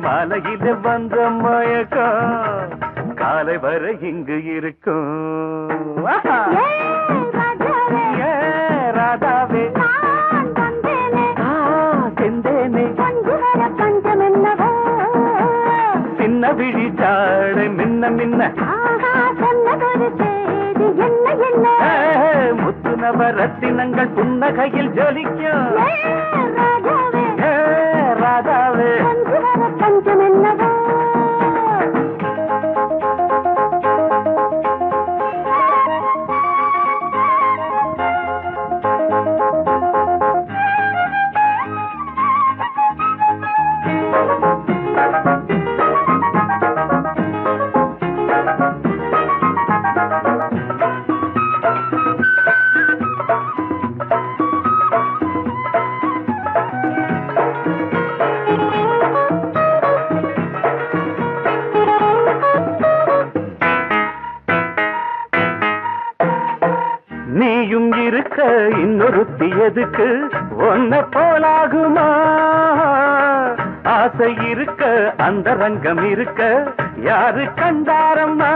மாலையில வந்த மயக்கம் காலை வரை இங்கு இருக்கும் ராதாவே செந்தேனே சின்ன விழி சாடை மின்ன மின்ன முத்து நவரத்தினங்கள் புன்னகையில் ஜொலிக்கும் ராதாவே பஞ்சம் என்னவோ நீயும் இருக்க இன்னொருத்தி எதுக்கு ஒன்ன போலாகுமா ஆசை இருக்க அந்த ரங்கம் இருக்க யாரு கண்டாரம்மா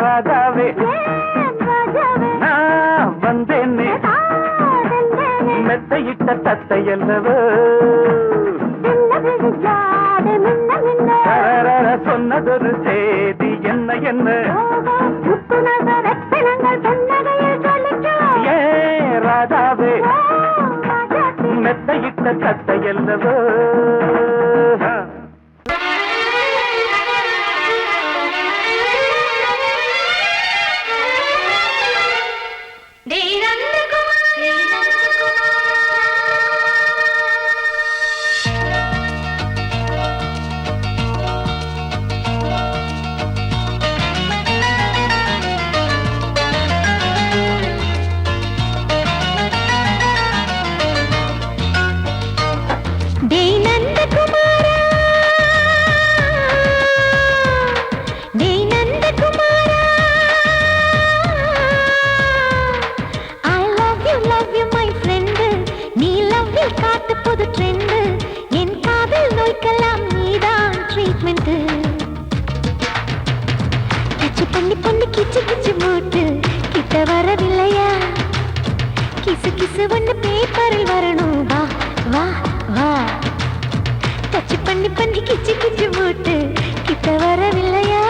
ராதாவே நான் வந்தேனே மெத்தையிட்ட தத்தை அல்லவோ சொன்னதொரு செய்தி என்ன என்ன ராதாவே மெத்தையிட்ட தத்தை அல்லவோ கிச்சு கிச்சு மூட்டு கிட்ட வரவில்லையா கிசு கிசு ஒண்ணு பேப்பரில் வரணும் வா வா வா டச் பண்ணி பண்ணி கிச்சு கிச்சு மூட்டு கிட்ட வரவில்லையா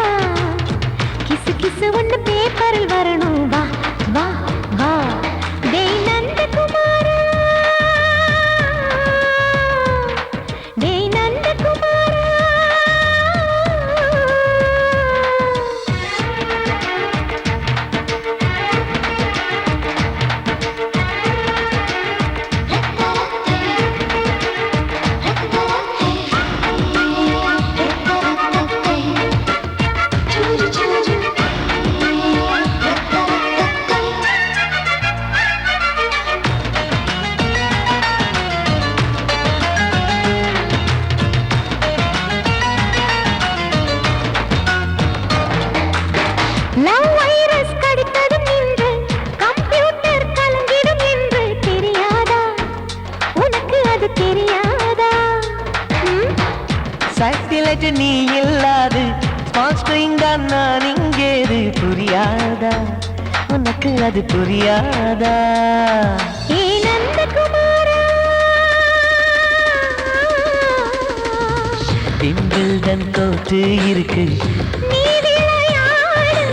கிசு கிசு ஒண்ணு பேப்பரில் வரணும் வா வா வா டேய் நந்தகுமாரா டேய் நந்தகுமாரா நீ இல்லாது ஸ்மால் ஸ்ட்ரிங் தான் நான் இங்கேது புரியாதா உனக்கு அது புரியாதா ஏ நந்தகுமாரா விம்பிள்டன் கோட்டு இருக்கு நீ விளையாடு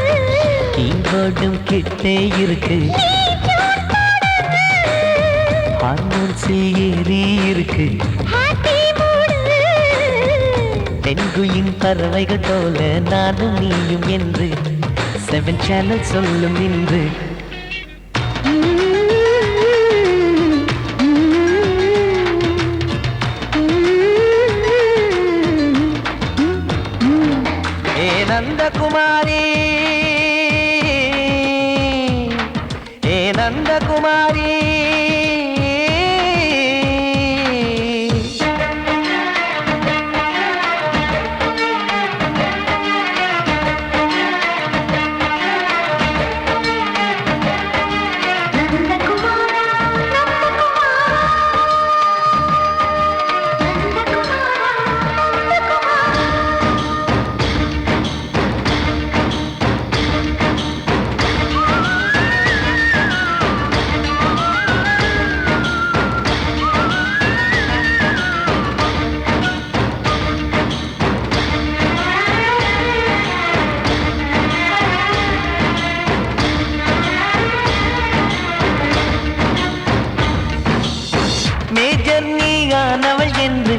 கீபோர்டும் கிட்டே இருக்கு ஹார்மோன்ஸில் ஏறி இருக்கு தென்குயின் பறவைகள் போல நானும் நீயும் என்று 7 சேனல் சொல்லும் நின்று ஏ நந்தகுமாரி நந்தகுமாரி மேஜர் நீயானவள் என்று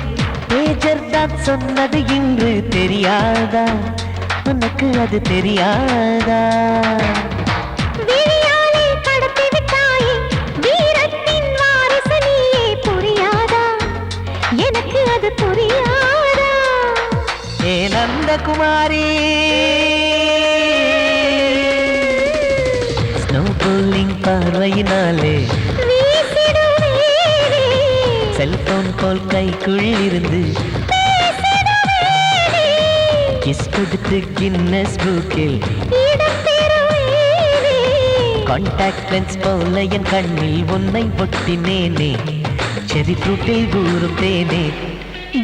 மேஜர் தான் சொன்னது இன்று தெரியாதா உனக்கு அது தெரியாதா விழியாலே கடத்தி விட்டாயே வீரத்தின் வாரிசு நீயே புரியாதா எனக்கு அது புரியாதா ஏ நந்தகுமாரி ஸ்னோ போலிங் பார்வையினாலே செல்போன் போல் கைக்குள் இருந்து கிஸ் கொடுத்து கின்னஸ் புக்கில் கான்டாக்ட் லென்ஸ் போல என் கண்ணில் உன்னை ஒட்டினேனே செரி ஃப்ரூட்டில் ஊறும் தேனே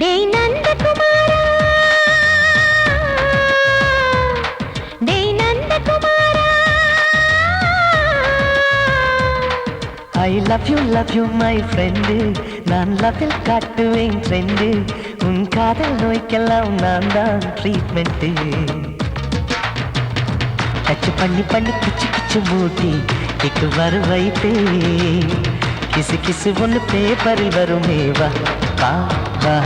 டேய் நந்தகுமாரா டேய் நந்தகுமாரா I love you my friend நான் லவ்வில் காட்டுவேன் ட்ரெண்டு உன் காதல் நோய்க்கெல்லாம் நான் தான் ட்ரீட்மெண்ட்டு டச்சு பண்ணி பண்ணி கிச்சு கிச்சு மூட்டி கிக்கு வர வைத்தே கிசு கிசு ஒன்று பேப்பரில் வருமே வா வா வா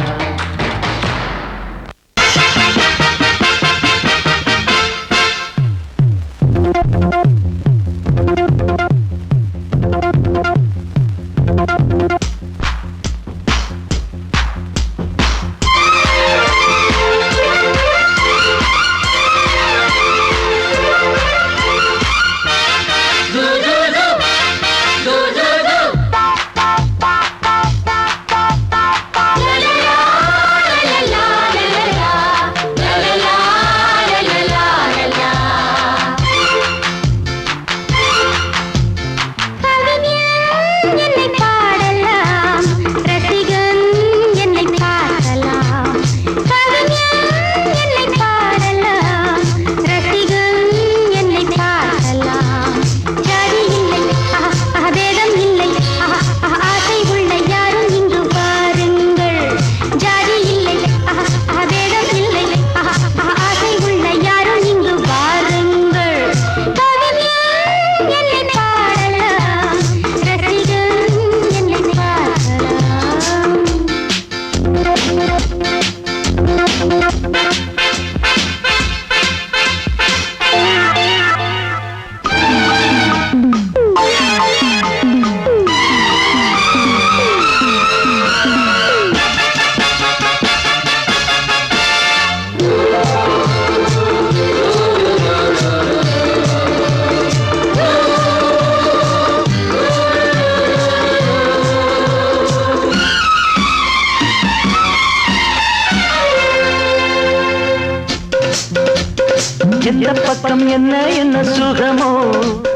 எந்த பக்கம் என்ன என்ன சுகமோ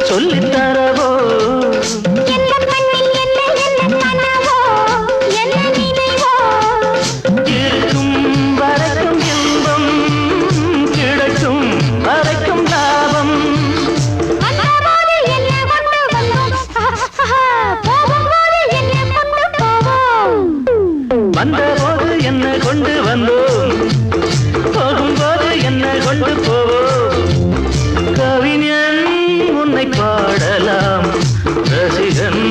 சொல்லித் தரவோ என்ன கண்ணில் என்ன என்ன கனவோ என்ன நினைவோ இருக்கும் வரைக்கும் இன்பம் கிடைக்கும் வரைக்கும் லாபம் வந்தபோது என்ன கொண்டு வந்தோம் போகும்போது என்ன கொண்டு போவோம் வந்தபோது என்ன கொண்டு வந்தோம் போகும்போது என்ன கொண்டு போவோம் கவிஞன் உன்னை பாடலாம் ரசிகன்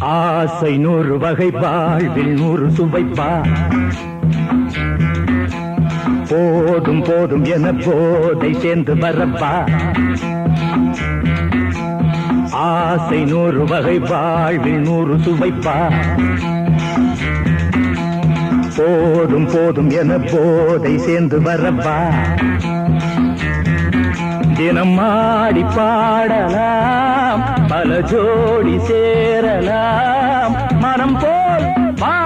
ஆசை 100 வகை வாழ்வில் 100 சுவைப்பா போதும் போதும் என போதை சேர்ந்து வரப்பா ஆசை 100 வகை வாழ்வில் 100 சுவைப்பா போதும் போதும் என போதை சேர்ந்து வரப்பா தினம் ஆடி பாடலாம் பல ஜோடி சேரலாம் மனம் போல் வா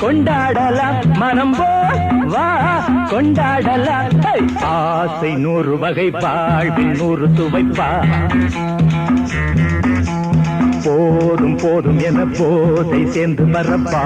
கொண்டாடலாம் மனம் போல் வா கொண்டாடலாம் ஆசை 100 வகை வாழ்வில் 100 சுவைப்பா போதும் போதும் என போதை சேர்ந்து வரப்பா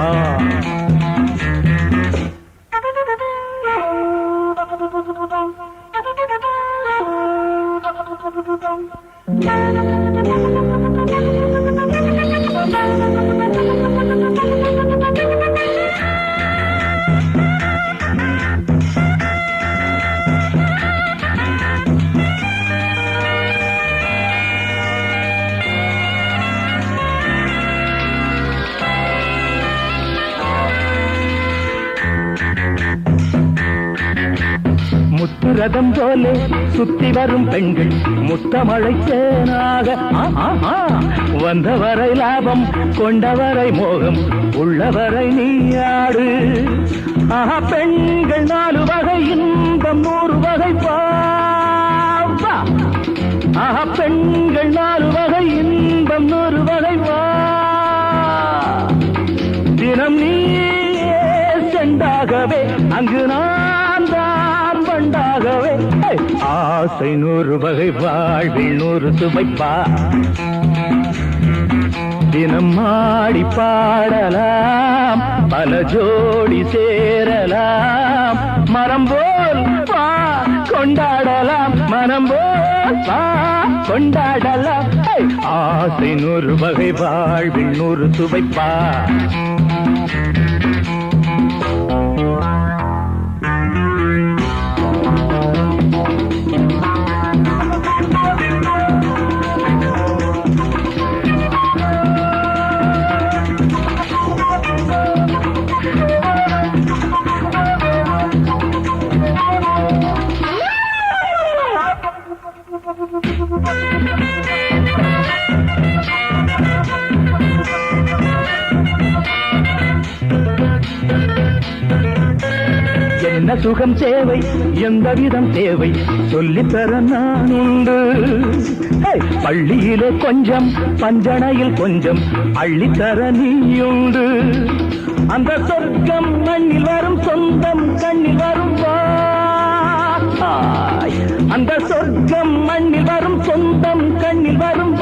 முத்துரதம் போலே சுத்தி வரும் பெண்கள் முத்தமழை தேனாக வந்தவரை லாபம் கொண்டவரை மோகம் உள்ளவரை நீயாடு பெண்கள் 4 வகை இன்பம் 100 வகை பாவா பெண்கள் 4 வகை இன்பம் 100 வகை வா தினம் நீ செண்டாகவே அங்கு நான் தான் வண்டாகவே ஆசை 100 வகை வாழ்வில் 100 சுவைப்பா தினம் ஆடி பாடலாம் பல ஜோடி சேரலாம் மரம் போல் வா கொண்டாடலாம் மனம் போல் வா கொண்டாடலாம் ஆசை 100 வகை வாழ்வில் 100 சுவைப்பா என்ன சுகம் தேவை எந்த விதம் தேவை சொல்லித்தர நான் உண்டு பள்ளியிலே கொஞ்சம் பஞ்சனையில் கொஞ்சம் அள்ளித்தர நீயுண்டு அந்த சொர்க்கம் மண்ணில் வரும் சொந்தம் கண்ணில் வரும் அந்த சொர்க்கம் மண்ணில் வரும் சொந்தம் கண்ணில் வரும்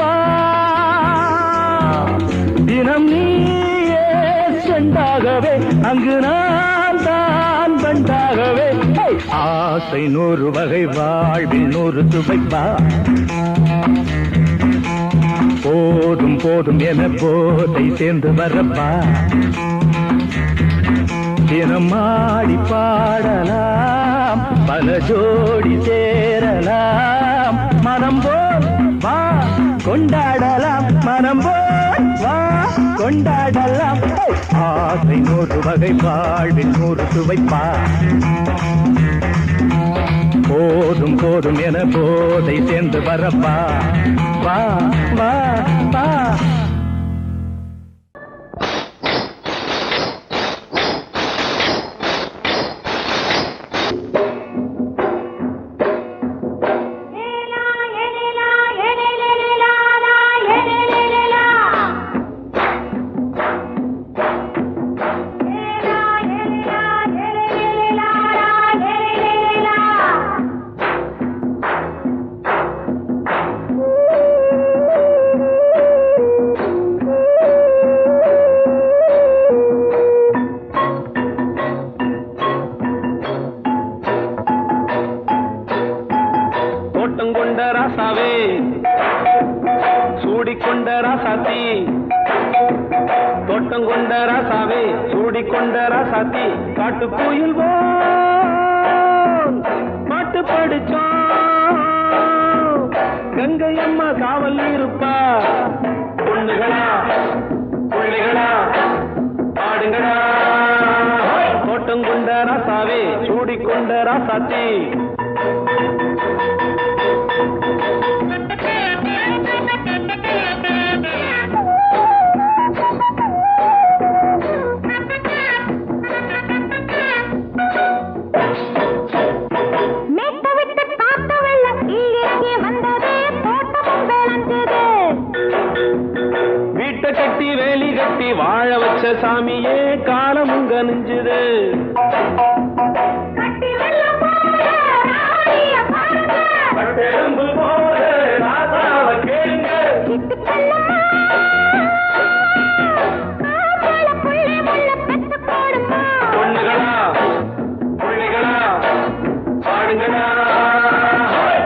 தினம் நீயே செண்டாகவே அங்கு நான் தான் வண்டாகவே ஆசை 100 வகை வாழ்வில் 100 சுவைப்பா போதும் போதும் என போதை சேர்ந்து வரப்பா தினம் ஆடி பாடலாம் பல ஜோடி சேரலாம் மனம் போல் வா கொண்டாடலாம் மனம் போல் வா கொண்டாடலாம் ஆசை 100 வகை வாழ்வில் 100 சுவைப்பா போதும் போதும் என போதை சேர்ந்து வரப்பா வா வா வா காட்டுக்குயில் பாட்டு படிச்சோம் கங்கை அம்மா காவல் இருப்பா பொண்ணுகளா உள்ள ராசாத்தி வீட்டை கட்டி வேலி கட்டி வாழ வச்ச சாமியே காலமுங்க நெஞ்சுது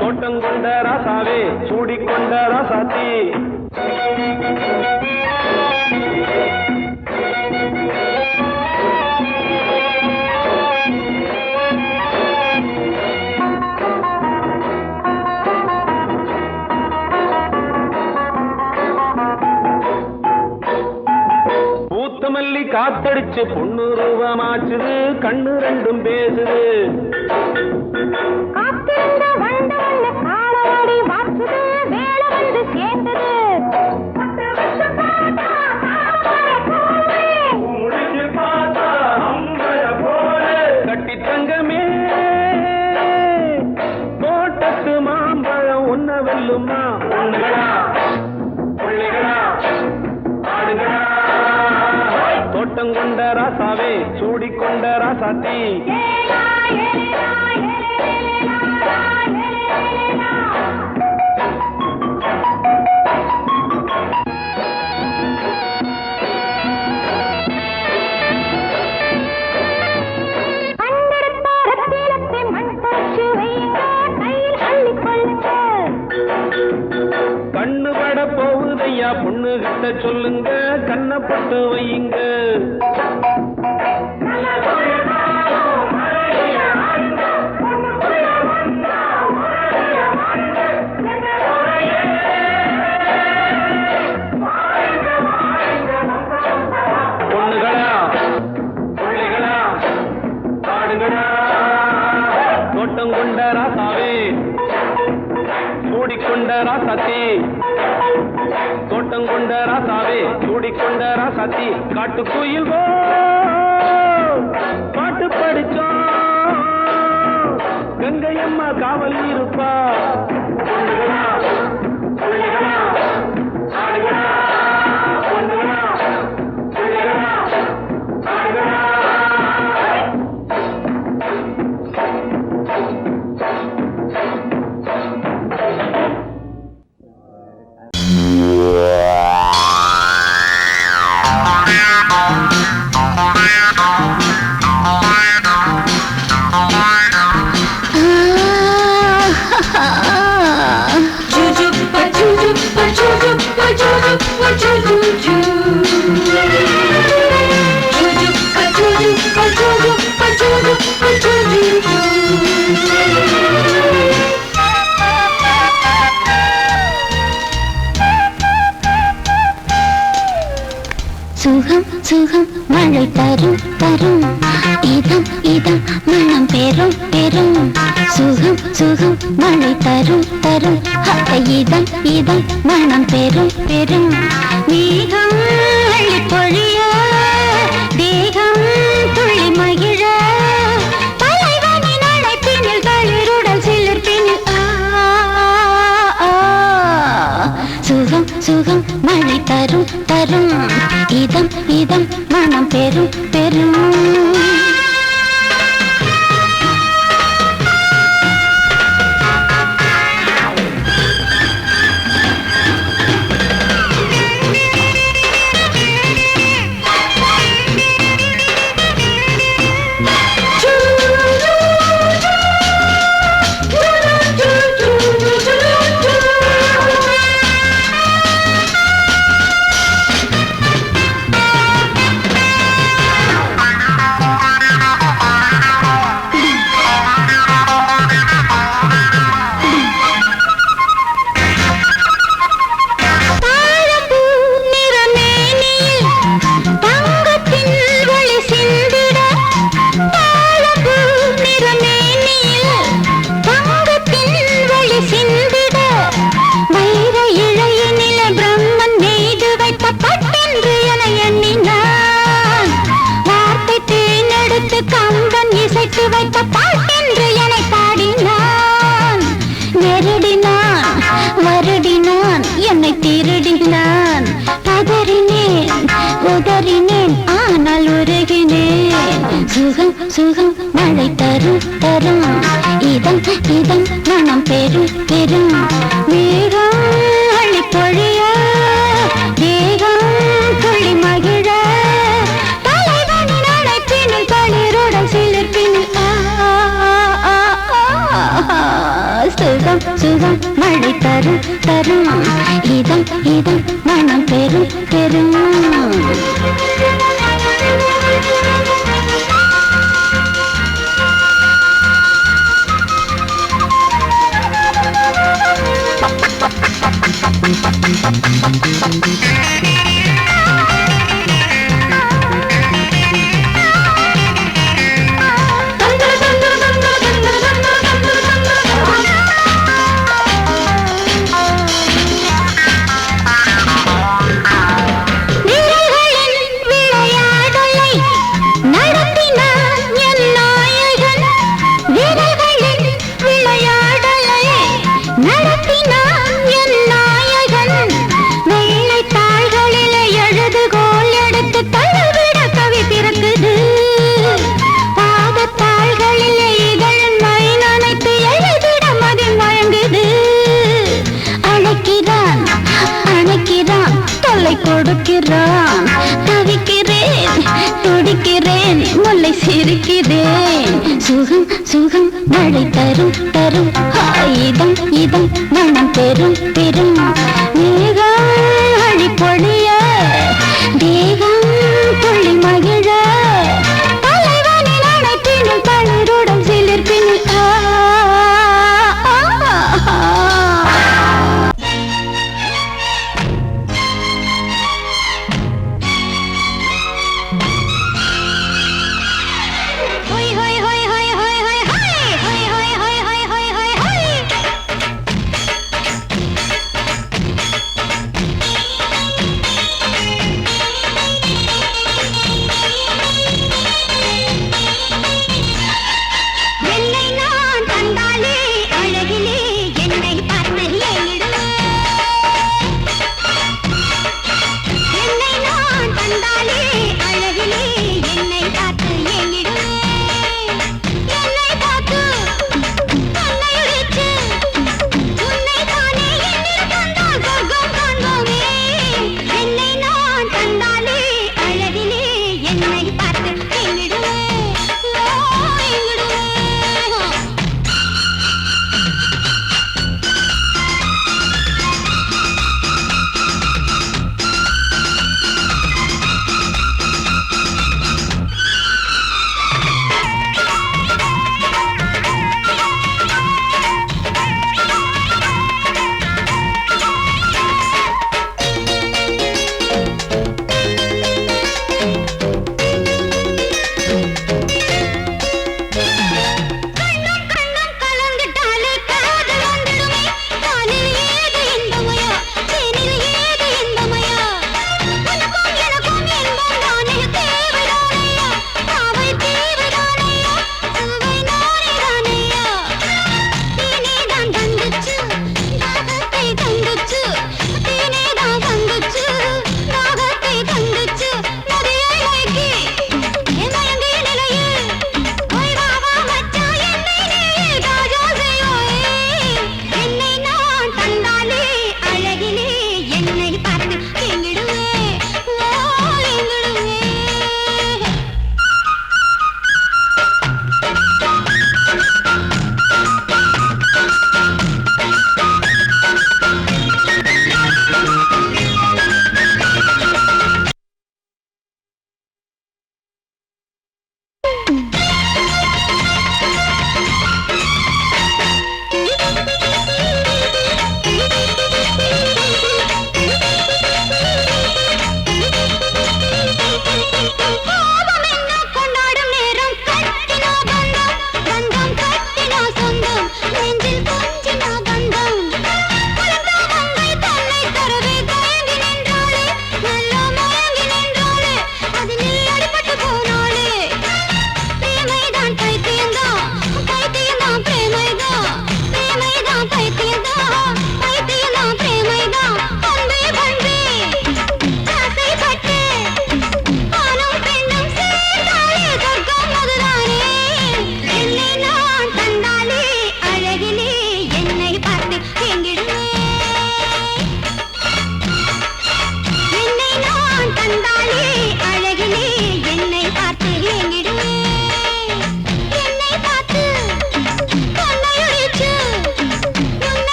தோட்டம் கொண்ட ராசாவே சூடிக்கொண்ட ராசாத்தி பூத்தமல்லி காத்தடிச்சு பொண்ணு ரூபமாச்சுது கண்ணு ரெண்டும் பேசுது கட்டி தங்கமே தோட்டத்து மாம்பழம் உன்ன வெல்லுமா பொண்ணுகளா பிள்ளைகளா ஆடுகளா தோட்டம் கொண்ட ராசாவே சூடிக்கொண்ட ராசாத்தி கண்ணு பட போகுதையா பொண்ணு கிட்ட சொல்லுங்க கண்ணப்பட்டு வையுங்க பொண்ணுகளா பிள்ளைகளா ஆடுகளா தோட்டம் கொண்ட ராசாவே சூடிக்கொண்ட ராசாத்தி தோட்டம் கொண்ட ராசாவே சூடிக்கொண்ட ராசாத்தி காட்டுக்குயில் பாட்டு படிச்சோம் கங்கையம்மா காவல் இருப்பா பொண்ணுகளா பிள்ளைகளா ஆடுகளா பொண்ணுகளா பிள்ளைகளா ஆடுகளா சுகம் சுகம் மழை தரும் தரும் இதம் இதம் மனம் பெரும் பெரும் சுகம் சுகம் மழை தரும் தரும் இதம் இதம் மனம் பெரும் பெரும் மேகம் அள்ளி பொழிய தேகம் துள்ளி மகிழ தலைவனின் அழைப்பினில் தளிருடல் சிலிர்ப்பினில் சுகம் சுகம் மழை தரும் தரும் இதம் இதம் மனம் பெரும் பெரும் உதறினேன் ஆனால் உருகினேன் சுகம் சுகம் மழை தரும் தரும் இதம் இதம் மனம் பெரும் பெரும் மேகம் அள்ளி பொழிய தேகம் துள்ளி மகிழ தலைவனின் அழைப்பினில் பளிருடன் சிலிர்ப்பினில் சுகம் சுகம் மழை தரும் தரும் இதம் இதம் மனம் பெரும் பெரும் கொடுக்கிறான் தவிக்கிறேன் துடிக்கிறேன் முல்லை சிரிக்கிறேன் சுகம் சுகம் மழை தரும் தரும் இதம் இதம் மனம் பெரும் பெரும் மேகம் அழி பொழிய தேகம் துள்ளி மகிழ தலைவனின் அணைப்பினில் பளிருடன் சிலிர்ப்பினில்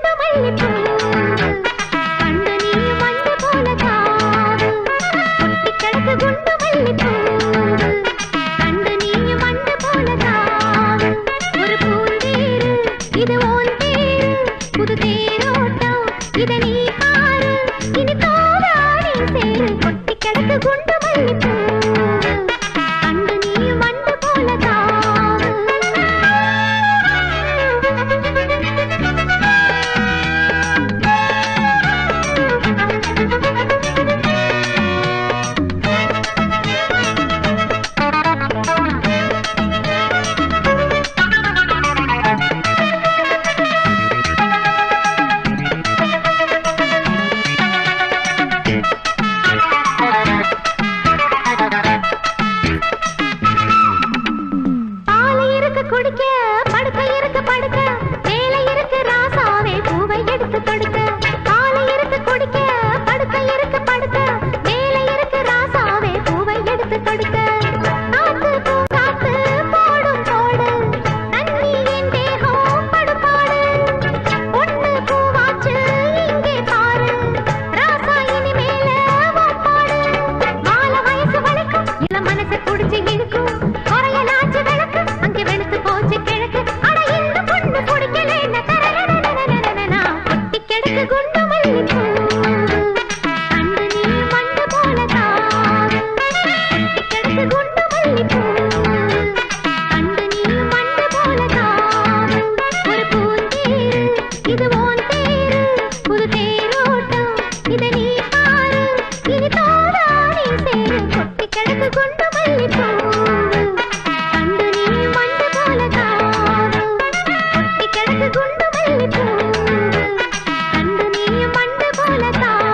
குண்டு மல்லிப்பூ கண்டு நீ வண்டு போல தாவு கொட்டி கிடக்கு குண்டு மல்லிப்பூ கண்டு நீ வண்டு போல தாவு ஒரு பூந்தேரு இது ஓன் தேரு புது தேரோட்டம் இத நீ பாரு இனி தோதா நீ சேரு கொட்டி கிடக்கு குண்டு மல்லிப்பூ கண்டு நீ வண்டு போல தாவு பாலை இருக்கு குடிக்க படுக்க இருக்கு படுக்க வேலை இருக்கு ராசாவே பூவை எடுத்து கொடுக்க பாலை இருக்கு குடிக்க படுக்க இருக்கு படுக்க வேலை இருக்கு ராசாவே பூவை எடுத்து கொடுக்க காத்து பூங்காத்து போடும் போடு தண்ணி என் தேகம் படுபாடு பொண்ணு பூவாச்சு இங்கே பாரு ராசா இனி மேல வாப்பாடு மாலை வயசு வளைக்கும் இள மனசை குடிச்சு இழுக்கும் குறையலாச்சு விளக்கு அங்கே வெளுத்து போச்சு கிழக்கு அட இந்த பொண்ணு குடிக்கலேன்னா தரனனனனனனனா கொட்டி கிடக்கு குண்டு மல்லிப்பூ கண்டு நீ வண்டு போல தாவு கொட்டி கிடக்கு குண்டு மல்லிப்பூ கண்டு நீ வண்டு போல தாவு ஒரு பூந்தேரு இது ஓன் தேரு புது தேரோட்டம் இத நீ பாரு இனி தோதா நீ சேரு கொட்டி கிடக்கு குண்டு மல்லிப்பூ கண்டு நீ வண்டு போல தாவு கொட்டி கிடக்கு குண்டு மல்லிப்பூ கண்டு நீ வண்டு போல தாவு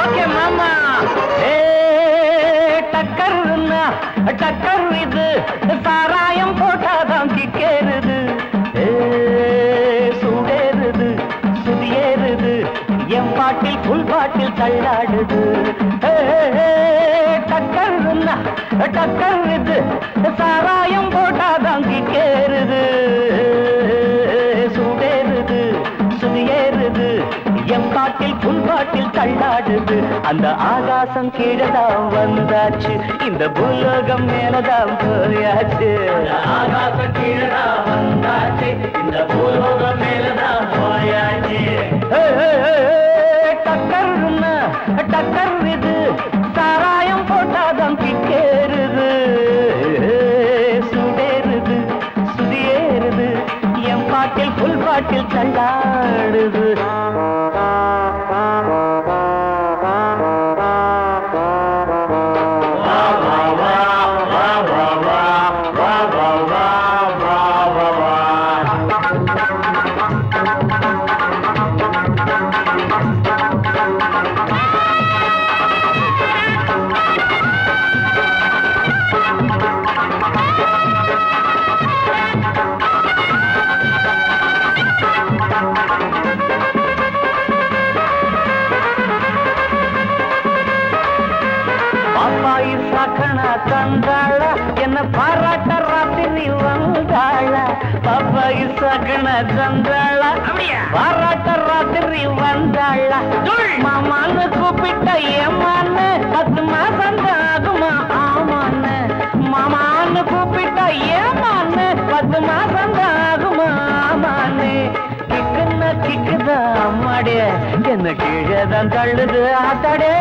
ஓகே மாமா ஏ டக்கர்னா டக்கர் இது சாராயம் போட்டாதான் கிக்கேறுது ஏ சூடேறுது சுதியேறுது என் பாட்டில் புல் பாட்டில் தள்ளாடுது டக்கர்னா டக்கர் இது சாராயம் போட்டாதான் கிக்கேறுது சூடேறுது சுதியேறுது என் பாட்டில் புல் பாட்டில் தள்ளாடுது அந்த ஆகாசம் கீழதான் வந்தாச்சு இந்த பூலோகம் மேலதான் போயாச்சு ஆகாசம் கீழதான் வந்தாச்சு இந்த பூலோகம் மேலதான் போயாச்சு டக்கர்னா டக்கர் இது சாராயம் போட்டாதான் கிக்கேறுது சுடேறுது சுதியேறுது என் பாட்டில் புல் பாட்டில் தள்ளாடுது பாப்பாயி சாக்கண தந்தாள என்ன பாராட்ட ராத்திரி வந்தாள பாப்பாயி சாக்கண தந்தாள பாராட்ட ராத்திரி வந்தாள மாமான்னு கூப்பிட்ட ஏமான்னு 10 மாசம் ஆகுமா ஆமான்னு மாமான்னு கூப்பிட்ட ஏமான்னு 10 மாசம் ஆகுமா ஆமான்னு கிக்குன்னா கிக்குதா அம்மாடிய என்ன கீழேதான் தள்ளுது ஆத்தாடே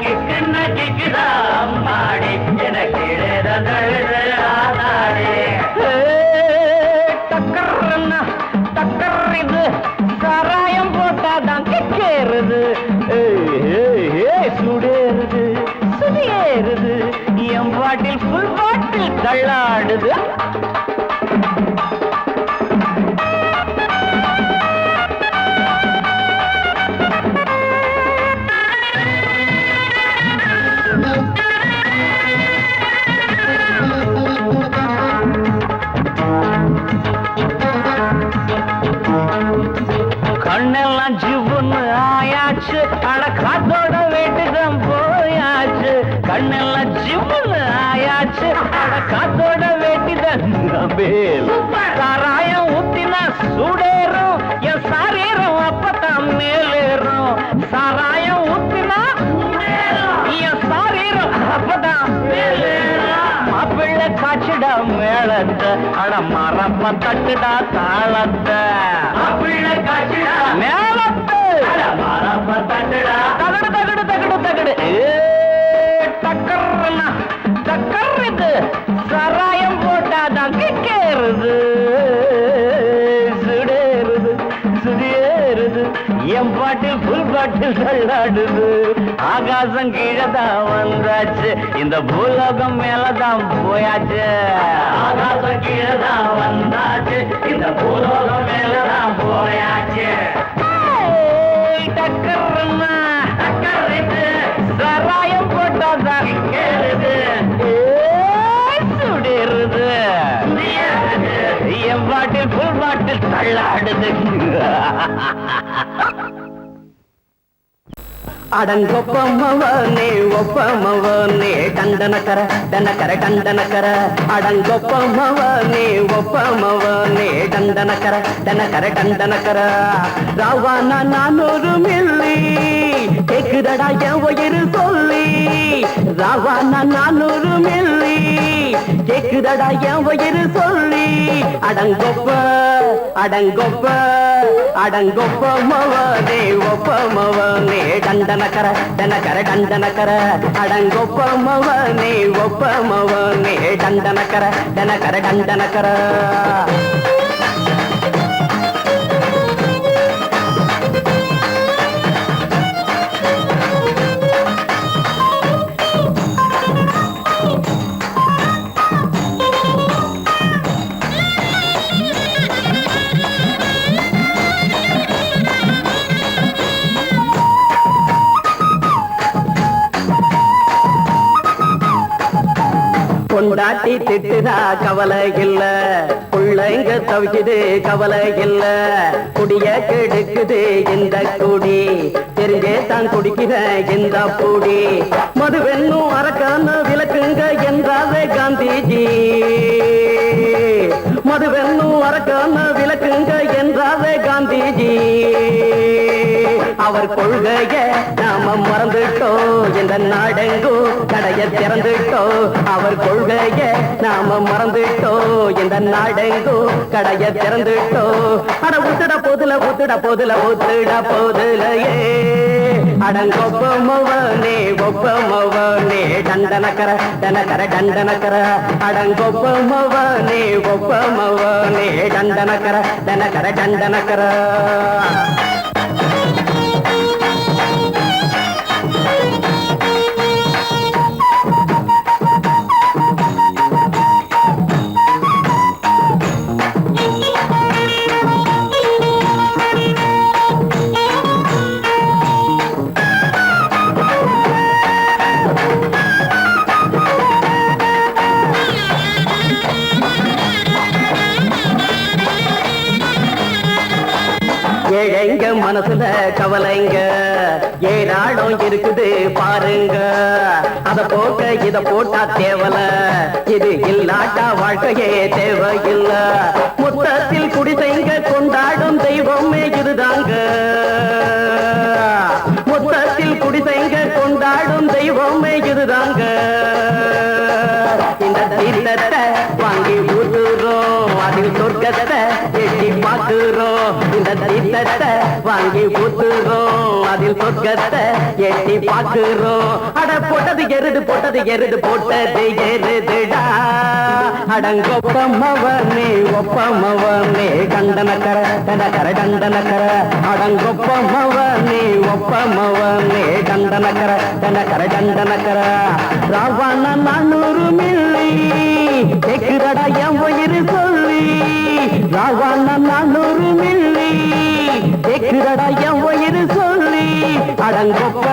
கிக்குன்னா கிக்குதா அம்மாடி என்ன கீழேதான் தள்ளுது ஆத்தாடே டக்கர்னா டக்கர் இது சாராயம் போட்டாதான் கிக்கேறுது சுடேறுது தள்ளாடுது கண்ணெல்லாம் ஜிவுன்னு ஆயாச்சு அட காத்தோட வீட்டுக்கும் போயாச்சு கண்ணெல்லாம் ஜிவுன்னு ஆயாச்சு அட காத்தோட வேட்டிதான் சாராயம் ஊத்தினா சூடேறும் என் சாரீரம் அப்பதான் மேலேறும் சாராயம் ஊத்தினா என் சாரீரம் அப்பதான் மேலேறும் மாப்பிள்ளை காய்ச்சிடா மேளத்தை அட மரப்ப தட்டுடா தாளத்தை மாப்பிள்ளை காய்ச்சிடா மேளத்தை மரப்ப தட்டுடா தகடு தகடு தகடு தகடு டக்கர்னா டக்கர்றது சராயம் போட்டாதான் கிக்கேறுது சுடேறுது சுடியேறுது என் பாட்டில் புல் பாட்டில் தள்ளாடுது ஆகாசம் கீழதான் வந்தாச்சு இந்த பூலோகம் மேலதான் போயாச்சு ஆகாசம் கீழதான் வந்தாச்சு இந்த பூலோகம் மேலதான் போயாச்சு டக்கர்னா டக்கர்றது சராயம் போட்டாதான் கேளுது சுடேறுது என் பாட்டில் புல் பாட்டில் தள்ளாடுது அடங்கொப்பமவனே ஒப்பமவனே டண்டனக்கர டனக்கர டண்டனக்கர அடங்கொப்பமவனே ஒப்பமவனே டண்டனக்கர டனக்கர டண்டனக்கர ராவானா 400 மில்லி கேக்குதடா என் உயிர் சொல்லி ராவானா 400 மில்லி கேக்குதடா என் உயிர் சொல்லி அடங்கொப்ப அடங்கொப்ப அடங்கொப்பமவனே ஒப்பமவனே டண்டனக்கர டனக்கர டண்டனக்கர அடங்கொப்பமவனே ஒப்பமவனே டண்டனக்கர டனக்கர டண்டனக்கர பொண்டாட்டி திட்டுதா கவலை இல்ல புள்ளைங்க தவிக்குது கவலை இல்ல குடிய கெடுக்குது இந்த குடி தெரிஞ்சே தான் குடிக்கிற இந்த பூடி மதுவென்னும் அரக்கான விளக்குங்க என்றாவே காந்திஜி மதுவென்னும் அரக்கான விளக்குங்க என்றாவே காந்திஜி அவர் கொள்கைய நாம மறந்துட்டோம் இந்த நாடெங்கோ கடைய திறந்துட்டோம் அவர் கொள்கைய நாம மறந்துட்டோம் இந்த நாடெங்கோ கடைய திறந்துட்டோம் அட ஊத்துட போதுல ஊத்துட போதுல ஊத்துட போதுலையே அடங்கொப்பமவனே ஒப்பமவனே டண்டனக்கர டனக்கர டண்டனக்கர அடங்கொப்பமவனே ஒப்பமவனே டண்டனக்கர டனக்கர டண்டனக்கர ஏழைங்க மனசுல கவலைங்க ஏராளம் இருக்குது பாருங்க அத போக்க இத போட்டா தேவல இது இல்லாட்டா வாழ்க்கையே தேவையில்ல மொத்தத்தில் குடிசைங்க கொண்டாடும் தெய்வமே இதுதாங்க மொத்தத்தில் குடிசைங்க கொண்டாடும் தெய்வமே இதுதாங்க இந்த தீர்த்தத்தை வாங்கி ஊத்துறோம் அதில் சொர்க்கத்தை எட்டி பார்க்கிறோம் இந்த தீர்த்தத்தை வாங்கி ஊத்துறோம் அதில் சொர்க்கத்தை எட்டி பார்க்கிறோம் அட போட்டது எருது போட்டது எருதுடா அடங்கொப்பமவனே ஒப்பமவனே கண்டனக்கர டனக்கர டண்டனக்கர அடங்கொப்பமவனே ஒப்பமவனே கண்டனக்கர டனக்கர டண்டனக்கர ராவண 400 மில்லி கேக்குறடா என் உயிர் சொல்லி ராவான 400 மில்லி கேக்குறடா என் உயிர் சொல்லி அடங்கொப்ப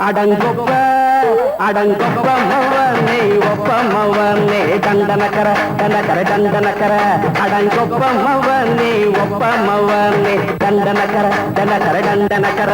அடங்கொப்ப அடங்கொப்ப மவனே ஒப்ப மவனே தண்டனக்கர தண்டக்கர தண்டனக்கர அடங்கொப்ப மவனே ஒப்ப மவனே தண்டனக்கர தண்டக்கர தண்டனக்கர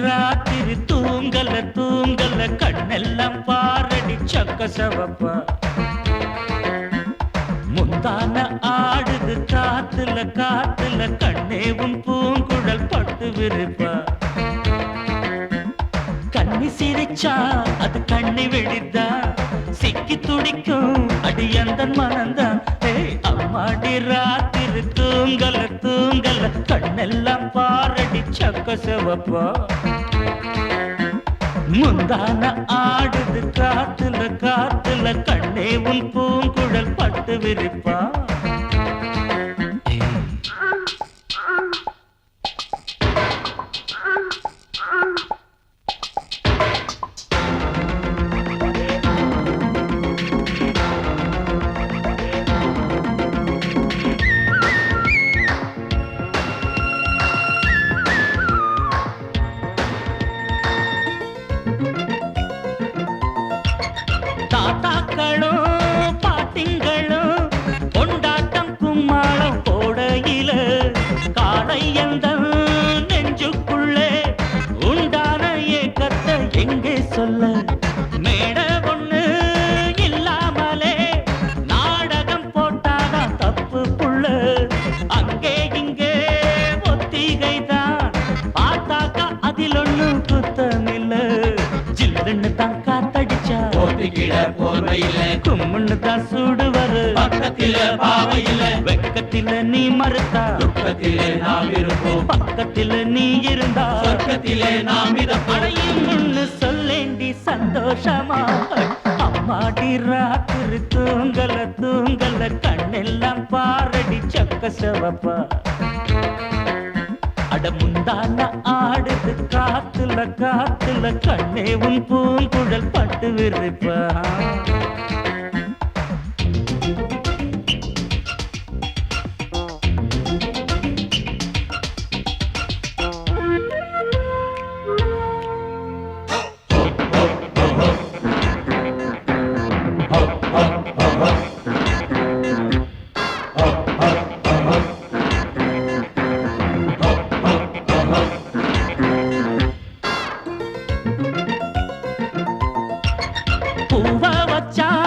ராத்திரி தூங்கல தூங்கல கண்ணெல்லாம் பாரடி சக்க சவப்பா முந்தான ஆடுது காத்துல காத்துல கண்ணேவும் பூங்குழல் பட்டு விருப்பா கண்ணி சிரிச்சா அது கண்ணி வெடித்தா சிக்கி துடிக்கும் அடி அந்த மனந்தான் அம்மாடி ராத்திரி தூங்கல தூங்கல கண்ணெல்லாம் பாரடி சக்க சிவப்பா முந்தான ஆடுது காத்துல காத்துல கண்ணே உன் பூங்குழல் பட்டு விரிப்பா தாத்தாக்களும் பாட்டிங்களும் கொண்டாட்டம் கும்மாளம் போடையில காலை எந்த நெஞ்சுக்குள்ளே உண்டான ஏக்கத்தை எங்கே சொல்ல மேட ஒண்ணு இல்லாமலே நாடகம் போட்டாதான் தப்பு புள்ள அங்கே இங்கே ஒத்திகைதான் பார்த்தாக்கா அதில் ஒண்ணு குத்தமில்ல ஜில்லுன்னு தான் காத்தடிச்சா கும்முன்னு தான் சூடு வரு பக்கத்தில பாவையில வெக்கத்தில நீ மறுத்தா துக்கத்திலே நாம் இருப்போம் பக்கத்தில நீ இருந்தா சொர்க்கத்திலே நாம் அடையும்னு சொல்லேண்டி சந்தோஷமா அம்மாடி ராத்திரி தூங்கல தூங்கல கண்ணெல்லாம் பாரடி சக்க சிவப்பா அட முந்தான ஆடுது காத்துல காத்துல கண்ணே உன் பூங்குழல் பட்டு விரிப்பா பூவ வச்சான்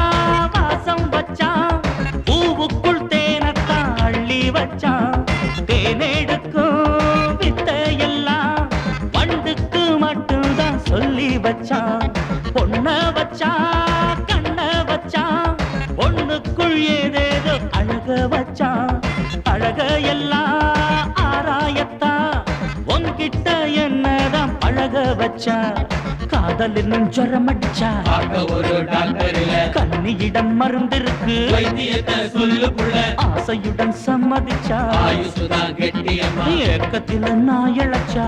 வாசம் வச்சான் பூவுக்குள் தேனத்தான் அள்ளி வச்சான் தேனெடுக்கும் வித்தையெல்லாம் வண்டுக்கு மட்டும்தான் சொல்லி வச்சான் பொண்ண வச்சான் கண்ண வச்சான் பொண்ணுக்குள் ஏதேதோ அழக வச்சான் அழக எல்லாம் ஆராயத்தான் உன்கிட்ட என்னதான் பழக வச்சான் காதல் என்னும் ஜரம் அடிச்சா ஒரு டாக்டர் இல்ல கண்ணியிடம் மருந்திருக்கு வைத்தியத்தை சொல்லு புள்ள ஆசையுடன் சம்மதிச்சா ஆயுசுதான் கெட்டியம்மா ஏக்கத்தில நான் இழைச்சா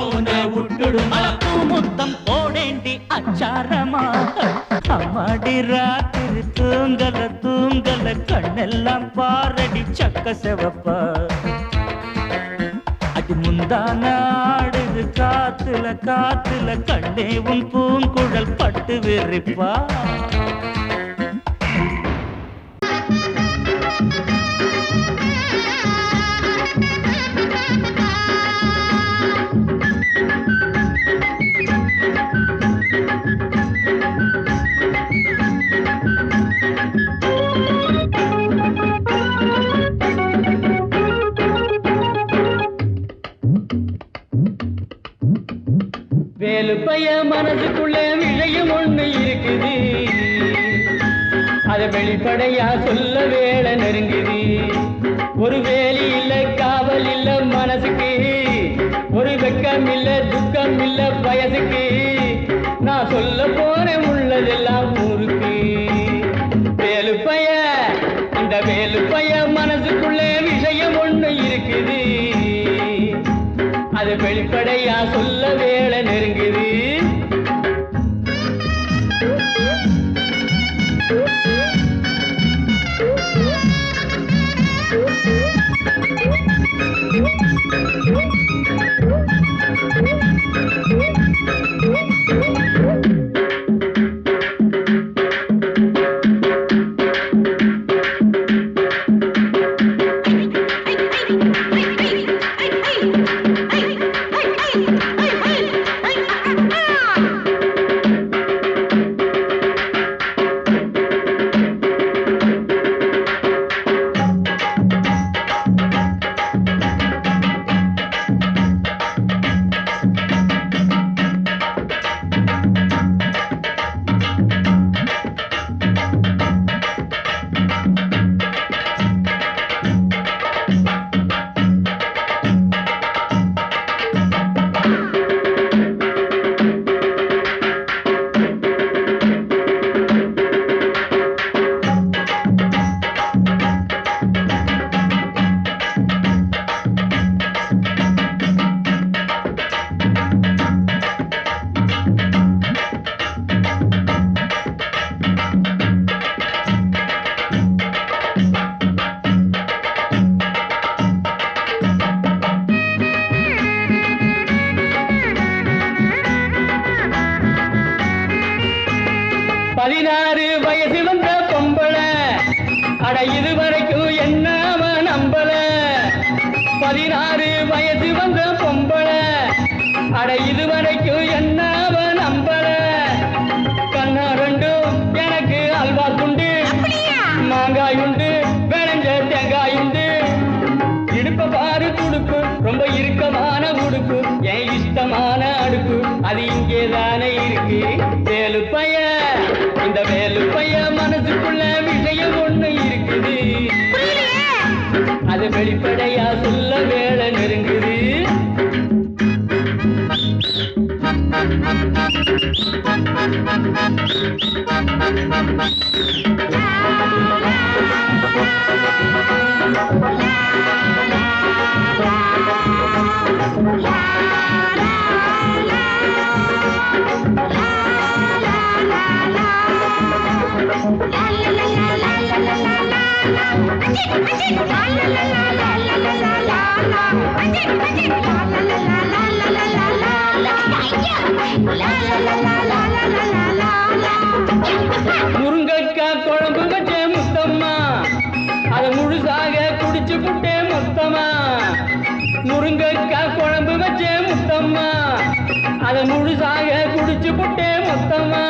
உன்னை விட்டுடும் முத்தம் போடேண்டி அச்சாரமா அம்மாடி ராத்திரி தூங்கல தூங்கல கண்ணெல்லாம் பாரடி சக்க சிவப்பா அடி முந்தான ஆடுது காத்துல காத்துல கண்ணே உன் பூங்குழல் பட்டு விரிப்பா வேலு பைய மனசுக்குள்ளே விழையும் ஒண்ணு இருக்குது அத வெளிப்படையா சொல்ல வேலை நெருங்குது ஒரு வேலி இல்ல காவல் இல்ல மனசுக்கு ஒரு வெக்கம் இல்ல துக்கம் இல்ல வயசுக்கு நான் சொல்ல போறேன் உள்ளதெல்லாம் ஊருக்கு வேலு பைய இந்த வேலு பைய மனசுக்குள்ளே விஷயம் ஒண்ணு இருக்குது அது வெளிப்படையா சொல்ல வேலை நெருங்குது இதுவரைக்கும் என்ன அவன் நம்பல 16 வயசு வந்த பொம்பளை அட இதுவரைக்கும் என்ன அவன் நம்பல கண்ணா ரெண்டும் எனக்கு அல்வா துண்டு மாங்காய் உண்டு விளைஞ்ச தேங்காய் உண்டு இடுப்ப பாரு துடுப்பு ரொம்ப இறுக்கமான உடுப்பு என் இஷ்டமான அடுப்பு அது இங்கேதானே இருக்கு வேலு பைய இந்த வேலு பைய மனசுக்குள்ள விஷயம் ஒண்ணு இருக்குது அது வெளிப்படையா சொல்ல வேலை நெருங்குது முருங்கக்காய் குழம்பு வச்சே முத்தம்மா அதை முழுசாக குடிச்சு புட்டே மொத்தமா முருங்கக்காய் குழம்பு வச்சே முத்தம்மா அதை முழுசாக குடிச்சு புட்டே மொத்தமா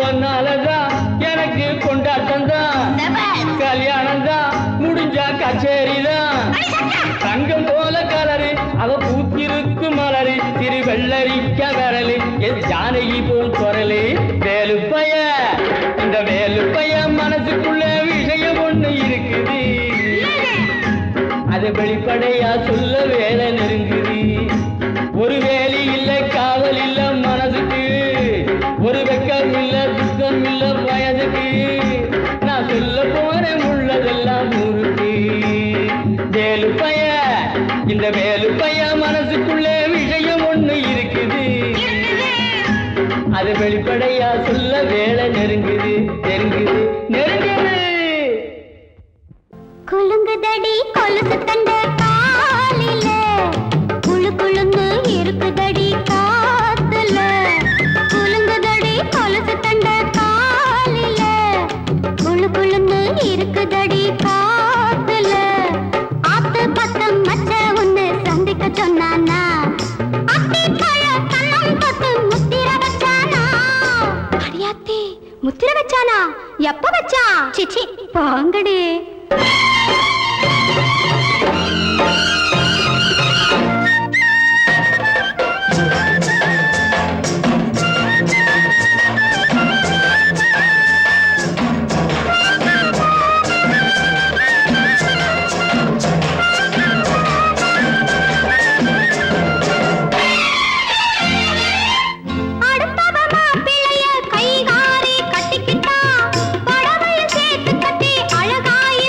ஒன்னாலதான் எனக்கு கொண்டாட்டம் தான் கல்யாணம் தான் முடிஞ்சா கச்சேரிதான் தங்கம் போல கலரு அவ பூத்திருக்கு மலரு திரு வெள்ளரிக்க விரலு என் ஜானகி போல் குரலு வேலு பைய இந்த வேலு பைய மனசுக்குள்ள விஷயம் ஒண்ணு இருக்குது அது வெளிப்படையா சொல்ல வேலை நெருங்குது ஒரு வேலி இல்ல காவல் இல்ல மனசுக்கு ஒரு வெக்கம் இல்ல துக்கம் இல்ல வயதுக்கு நான் சொல்ல போறேன் உள்ளதெல்லாம் ஊருக்கு வேலு பைய இந்த வேலு பைய மனசுக்குள்ளே விஷயம் ஒண்ணு இருக்குது அது வெளிப்படையா சொல்ல வேலை நெருங்குது நெருங்குது நெருங்குது குலுங்குதடி கொலுசு தண்ட காலில குழு குழுந்து இருக்குதடி காத்துல குலுங்குதடி கொலுசு தண்ட காலில குழு குழுந்து இருக்குதடி காத்துல ஆத்து பத்தம் மச்ச ஒண்ணு சந்திக்க சொன்னானா அத்தி பழ கண்ணம் தொட்டு முத்திர வச்சானா அடியாத்தி முத்திர வச்சானா எப்ப வச்சா சிச்சி பாங்கடி கட்டிக்கிட்டா படவையும் சேர்த்து கட்டி அழகாய்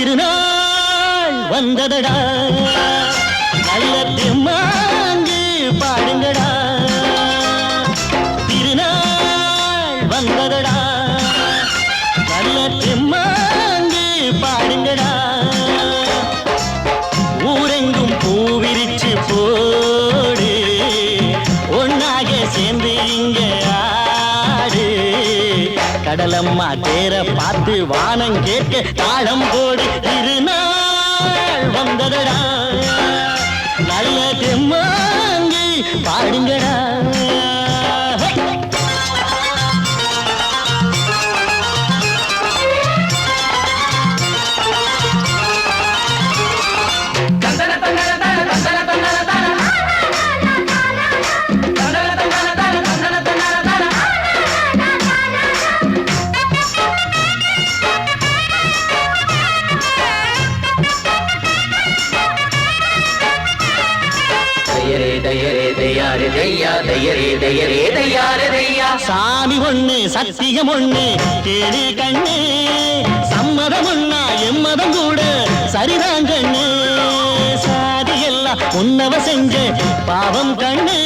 திருநாள் வந்ததடா நல்ல தெம்மாங்கு பாடுங்கடா திருநாள் வந்ததடா நல்ல தெம்மாங்கு பாடுங்கடா ஊரெங்கும் பூவிரிச்சு போடு ஒன்னாக சேர்ந்து இங்க ஆடு கடலம்மா தேர பார்த்து வானம் கேட்க தாளம் போடு திருநாள் வந்ததடா நல்ல தெம்மாங்கு பாடுங்கடா சாமி ஒண்ணு சத்தியம் ஒண்ணு கேடு கண்ணு சம்மதம் ஒண்ணா எம்மதம் கூட சரிதான் கண்ணு சாதி எல்லாம் உன்னவ செஞ்ச பாவம் கண்ணு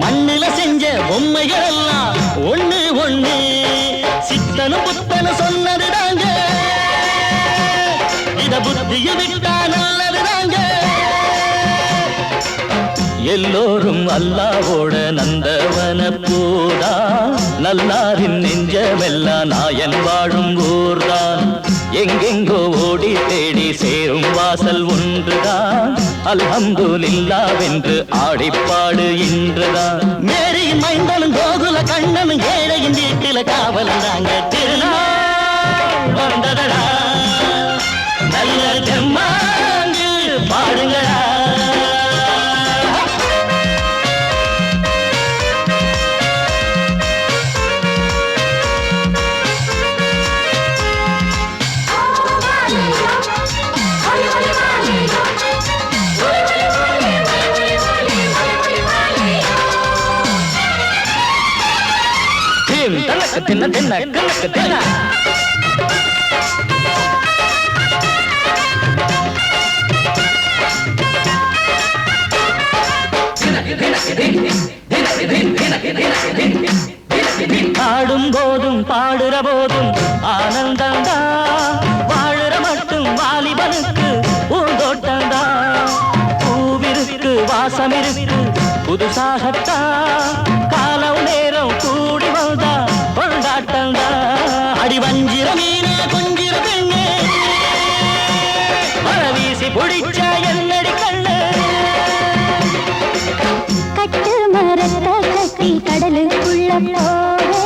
மண்ணில செஞ்ச பொம்மைகள் எல்லாம் ஒண்ணு ஒண்ணு சித்தனும் புத்தனும் சொன்னதுதாங்க இத புத்திய விட்டா நல்லதுதாங்க எல்லோரும் அல்லாவோட நந்தவன பூதா நல்லாரின் நெஞ்சமெல்லாம் நாயன் வாழும் ஊர்தான் எங்கெங்கோ ஓடி தேடி சேரும் வாசல் ஒன்றுதான் அல்ஹம்துலில்லாஹ்வென்று ஆடிப்பாடு இன்றுதான் மேரியின் மைந்தனும் கோகுல கண்ணனும் ஏழையின் வீட்டில காவலந்தாங்க திருநாள் வந்ததடா நல்ல தெம்மாங்கு பாடுங்களா தின்ன தின்ன கணக்கு தின்ன ஆடும் போதும் பாடுற போதும் ஆனந்தந்தா வாழுற மட்டும் வாலிபனுக்கு பூந்தோட்டந்தா பூவிருக்கு வாசம் இருக்கு புதுசாகத்தா காலம் நேரம் கூடி வந்தா கொண்டாட்டந்தா அடி வஞ்சிர மீனே கொஞ்சிர பெண்ணே மழை வீசி பிடிச்ச என்னடி கண்ணு கட்டு மரத்த கட்டி கடலுக்குள்ள போவே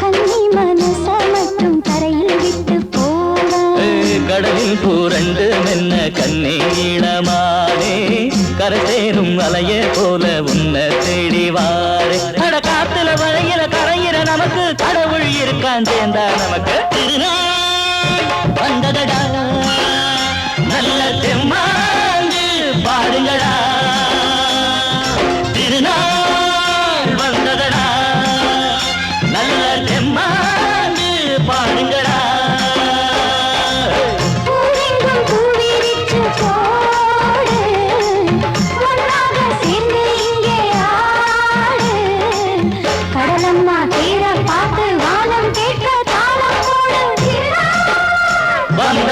கன்னி மனச மட்டும் தரையில் விட்டு போவே கடலில் பூரண்டு மென்ன கண்ணே இளமானே கரை சேரும் அலைய போல உன்னை தேடி வாரே அட காத்துல வளையில கரையிற நமக்கு கடவுள் இருக்கான் சேர்ந்தா நமக்கு திருநாள் வந்ததடா நல்ல தெம்மாங்கு பாடுங்கடா திருநாள் வந்ததடா நல்ல தெம்மாங்கு பாடுங்கடா பூவெங்கும் பூவிரிச்சு போடு ஒன்றாக சேர்ந்து இங்கே ஆடு கடலம்மா தீர பார்த்து வானம் கேட்க தாளம் போடு வந்த